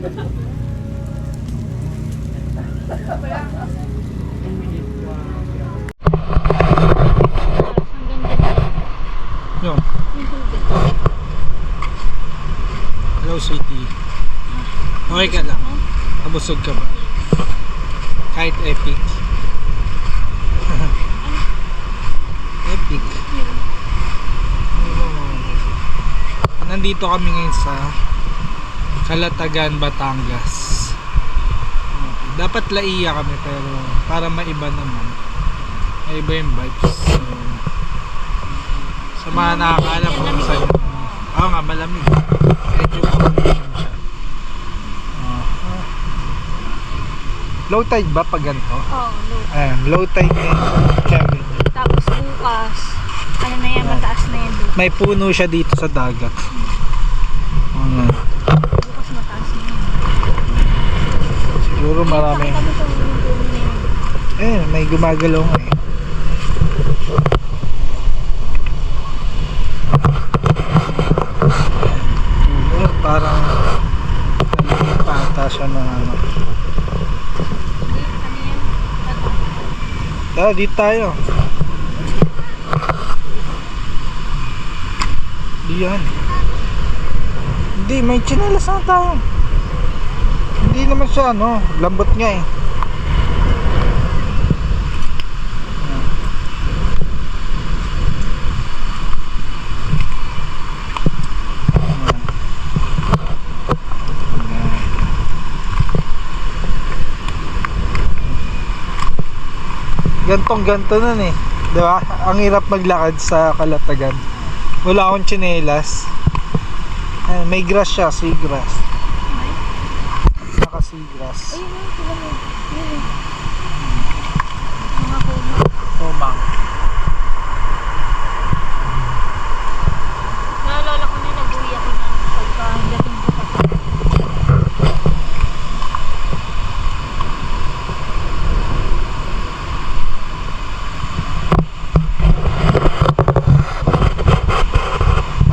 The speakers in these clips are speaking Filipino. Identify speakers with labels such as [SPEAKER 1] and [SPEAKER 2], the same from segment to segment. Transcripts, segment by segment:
[SPEAKER 1] Yo. Hello, sweetie. Okay ka lang? Nabusog ka ba? Kahit epic. Epic. Nandito kami ngayon sa Calatagan, Batangas. Dapat Laiya kami pero para maiba naman. Maiba yung vibes. So, sa mga nakakaalam kung saan. Oo nga, malamig. Medyo condition siya. Low tide ba pag ganito?
[SPEAKER 2] Oo, low.
[SPEAKER 1] Ayan, low tide na yun. Kevin.
[SPEAKER 2] Tapos bukas, ano na yan, mataas na yan doon.
[SPEAKER 1] May puno siya dito sa dagat.
[SPEAKER 2] Bukas mataas na yan.
[SPEAKER 1] Siguro marami.
[SPEAKER 2] Kami sa puno na yan.
[SPEAKER 1] May gumagalaw nga eh. Parang pata siya ng ano. Tara, dito tayo. Di yan. Hindi, may tsinelas na tayo. Hindi naman siya ano, lambot nga eh. Gantong ganto nun eh, di ba? Ang hirap maglakad sa Calatagan. Wala akong tsinelas. May grass siya, seagrass. Naka seagrass.
[SPEAKER 2] Ayun na, sila mo. Yun. Mga kuma.
[SPEAKER 1] Kumang.
[SPEAKER 2] Naalala ko na nag-uwi ako ng pagkadating ko pa.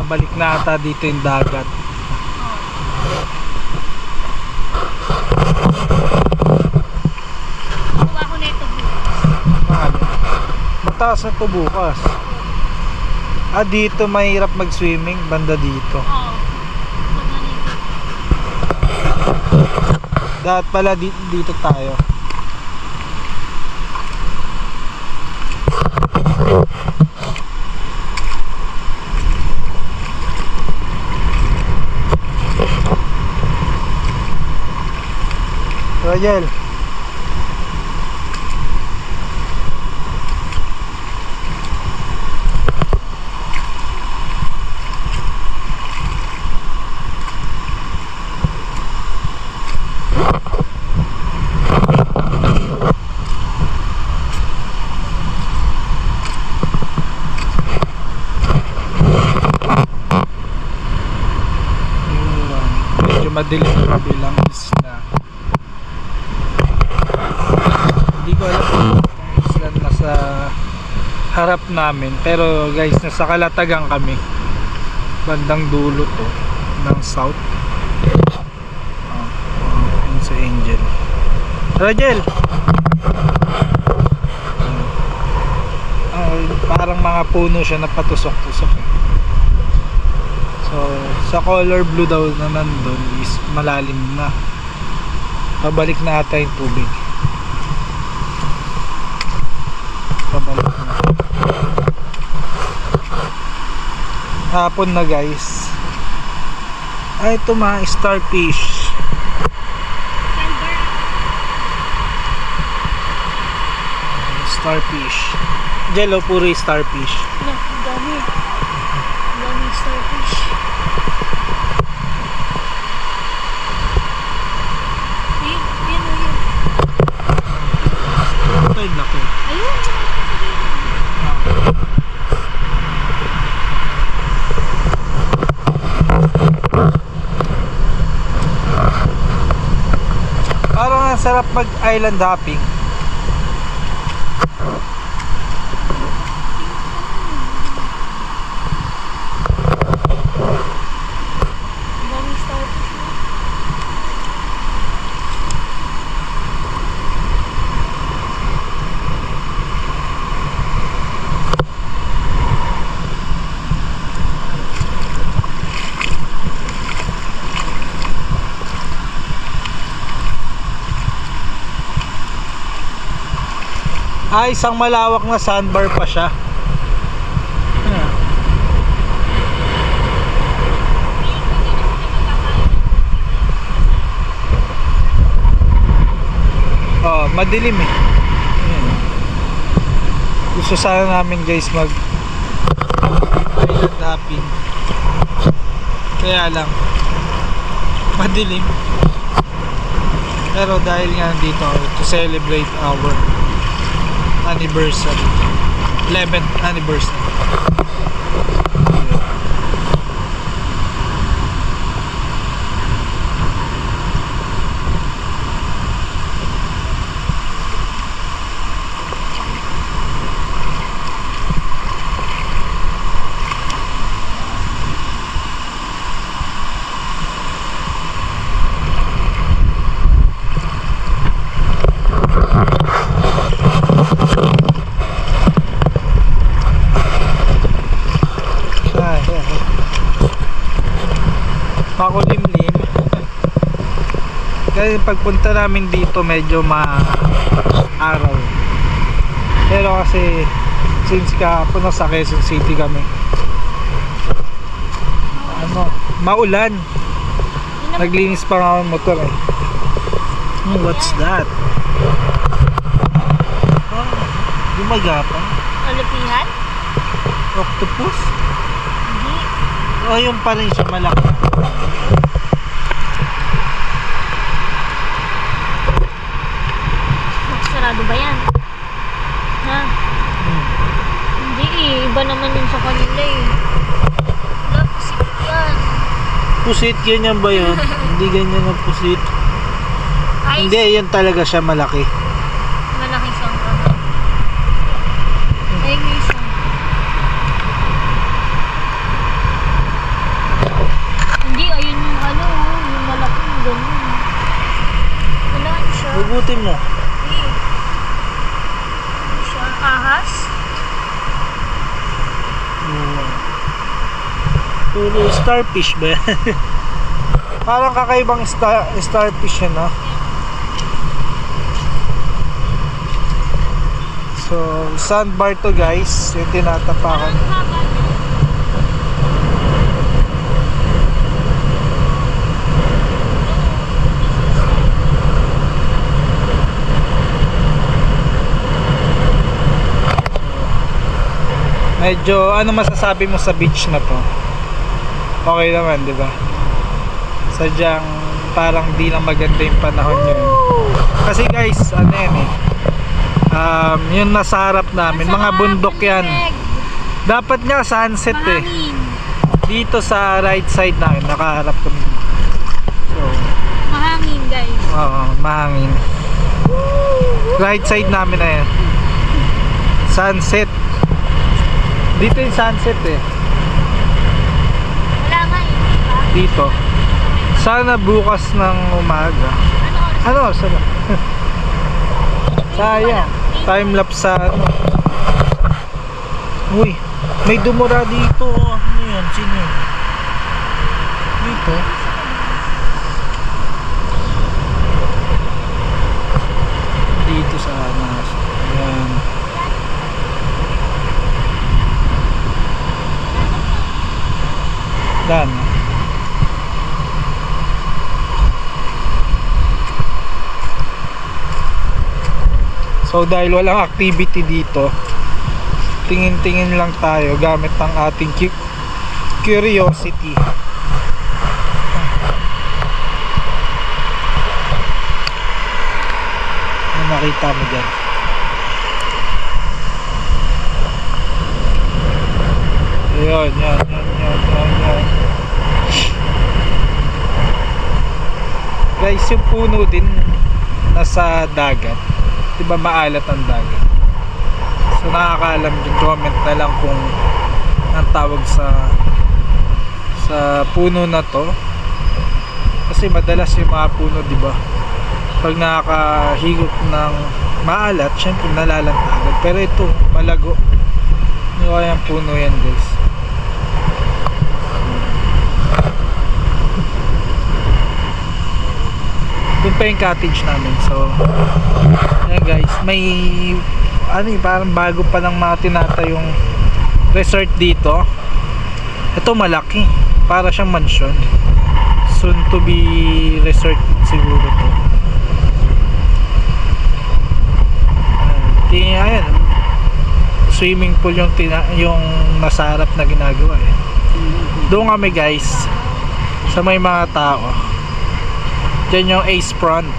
[SPEAKER 1] Balik na ata dito yung dagat.
[SPEAKER 2] Kuha ko na ito bukas.
[SPEAKER 1] Mahal. Mataas na to bukas. Dito mahirap mag-swimming banda dito.
[SPEAKER 2] Oo.
[SPEAKER 1] Dapat pala dito tayo. Rajel. Medyo madilim na bilang isla. Hindi ko alam kung isla nasa harap namin, pero guys, nasa Calatagan kami, bandang dulo to ng south. Yun sa Angel. Rajel, parang mga puno siya na patusok-tusok eh. So sa color blue daw na nandun is malalim na. Pabalik na ata yung tubig. Pabalik na. Hapon na guys. Ito mga starfish. Starfish. Jello, puro starfish.
[SPEAKER 2] Wala, ang dami. Ang daming starfish. Yun.
[SPEAKER 1] Ito yung laki.
[SPEAKER 2] Ayun.
[SPEAKER 1] Parang ang sarap mag island hopping.
[SPEAKER 2] Ang daming starfish.
[SPEAKER 1] Isang malawak na sandbar pa siya. Ayan. Oh, madilim eh. Ayan. Gusto sana namin guys mag island hopping. Kaya lang madilim. Pero dahil nga nandito ako to celebrate our anniversary, 11th anniversary. Makulimlim. Kaya pagpunta namin dito medyo ma-araw. Pero kasi since kahapon nasa Quezon City kami, maulan. Naglinis pa nga ang motor eh. What's that? Gumagapang.
[SPEAKER 2] Olapihan?
[SPEAKER 1] Octopus?
[SPEAKER 2] Hindi.
[SPEAKER 1] Oh, yung pa rin siya malaki.
[SPEAKER 2] Sarado ba yan? Ha? Hindi eh. Iba naman yun sa kanila eh. Wala, pusit yan.
[SPEAKER 1] Pusit, ganyan ba yun? Hindi ganyan ang pusit.
[SPEAKER 2] Ay,
[SPEAKER 1] Hindi, yun talaga siya malaki.
[SPEAKER 2] malaki siyang ay, may isang. Hindi, ayun yung ano, yung malaki, yung ganun. Wala siya.
[SPEAKER 1] Hugutin mo.
[SPEAKER 2] Hindi. Ano siya? Ahas?
[SPEAKER 1] Puro starfish ba yan? Parang kakaibang starfish yan, no? So, sandbar to guys, yung tinatapakan. Medyo, ano masasabi mo sa beach na to? Okay naman, di ba? Sadyang parang di lang maganda yung panahon yun. Kasi guys, ano yan eh, yung nasa harap namin, mga bundok yan. Dapat nga sunset eh.
[SPEAKER 2] Mahangin.
[SPEAKER 1] Dito sa right side namin, nakaharap kami. So,
[SPEAKER 2] Mahangin, guys.
[SPEAKER 1] oo, mahangin. Right side namin na yan. Sunset. Dito yung sunset eh.
[SPEAKER 2] Wala nga eh. Diba?
[SPEAKER 1] Dito. Sana bukas ng umaga.
[SPEAKER 2] Ano oras?
[SPEAKER 1] Ano? Sana. Sayang. Time lapse sa ano. Uy, may dumura dito. Ano yan? Sino yun? Dito. Dito sa anas. Ayan. Dan. So dahil walang activity dito, tingin-tingin lang tayo gamit ang ating curiosity. Ano nakita mo dyan? Ayun, yan. Guys, yung puno din nasa dagat. Diba maalat ang dagat? So nakakaalam din, comment na lang kung ang tawag sa puno na to. Kasi madalas yung mga puno, diba, pag nakakahigop ng maalat, syempre nalalantagan. Pero ito, malago. Hindi ko kayang puno yan guys. Doon pa yung cottage namin. So ayan guys, may ano parang bago pa lang mga tinatayong resort dito. Ito malaki, para siyang mansion, soon to be resort siguro to. Ayan, swimming pool yung nasa harap na ginagawa eh. Doon kami guys, sa may mga tao. Diyan yung Ace Front,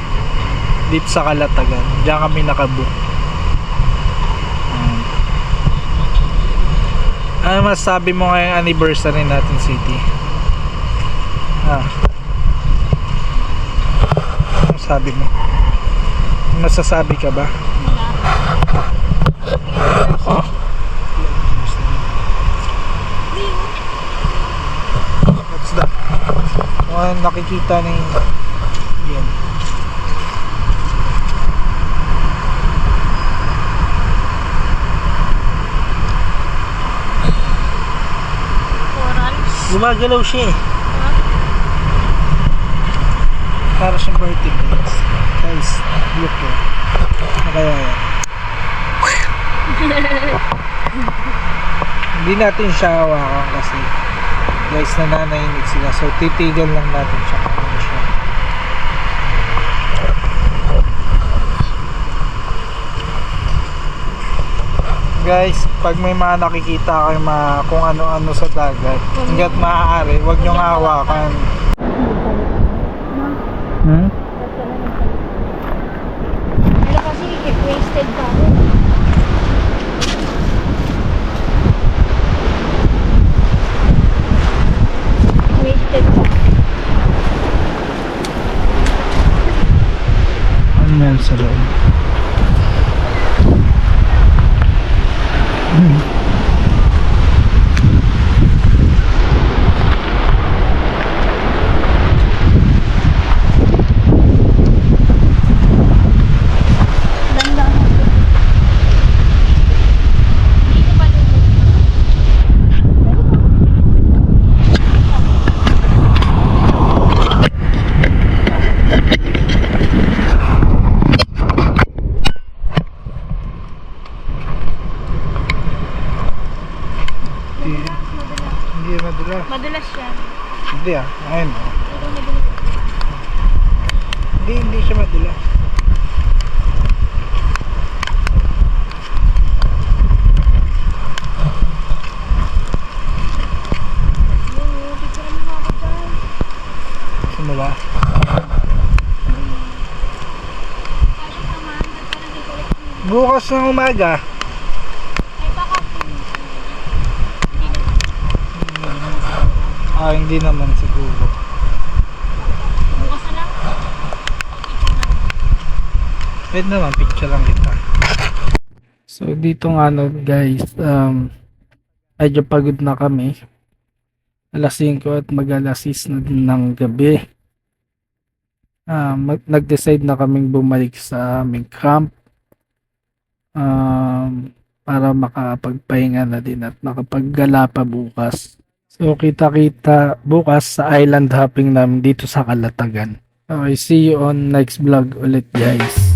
[SPEAKER 1] dito sa Calatagan. Diyan kami nakabook. Ano masasabi mo ngayong anniversary natin, City? Ano sabi mo? Masasabi ka ba? Oh. What's that? Nakikita ni yan.
[SPEAKER 2] Corals.
[SPEAKER 1] Gumagalaw siya eh.
[SPEAKER 2] Ha?
[SPEAKER 1] Para siyang vertebrates. Guys, look eh. Ano kaya yan? Hindi natin siya hawakan kasi guys, nananahimik sila. So titigan lang natin siya kung ano siya. Guys, pag may mga nakikita kayo kung ano-ano sa dagat, hanggat maaari, huwag niyong hawakan.
[SPEAKER 2] Wala kasi wasted pa ako. Wasted pa.
[SPEAKER 1] Ano yan sa loob?
[SPEAKER 2] Ganda. Dito pa dito.
[SPEAKER 1] Hindi madulas.
[SPEAKER 2] Madulas siya.
[SPEAKER 1] Hindi ayun oh.
[SPEAKER 2] Pero madulas.
[SPEAKER 1] Hindi siya madulas.
[SPEAKER 2] Picture mo ako dyan.
[SPEAKER 1] Simula.
[SPEAKER 2] Pasok naman. Ba't parang nagkulit mo?
[SPEAKER 1] Bukas ng umaga.
[SPEAKER 2] Ay, baka
[SPEAKER 1] Hindi naman siguro.
[SPEAKER 2] bukas na lang.
[SPEAKER 1] Pwede naman, picture lang kita. So dito nga guys, medyo pagod na kami. Alas 5 at mag-alas 6 na din ng gabi. Nag-decide na kaming bumalik sa aming camp. Para makapagpahinga na din at makapaggala pa bukas. So kita-kita bukas sa island hopping namin dito sa Calatagan. Okay, see you on next vlog ulit guys.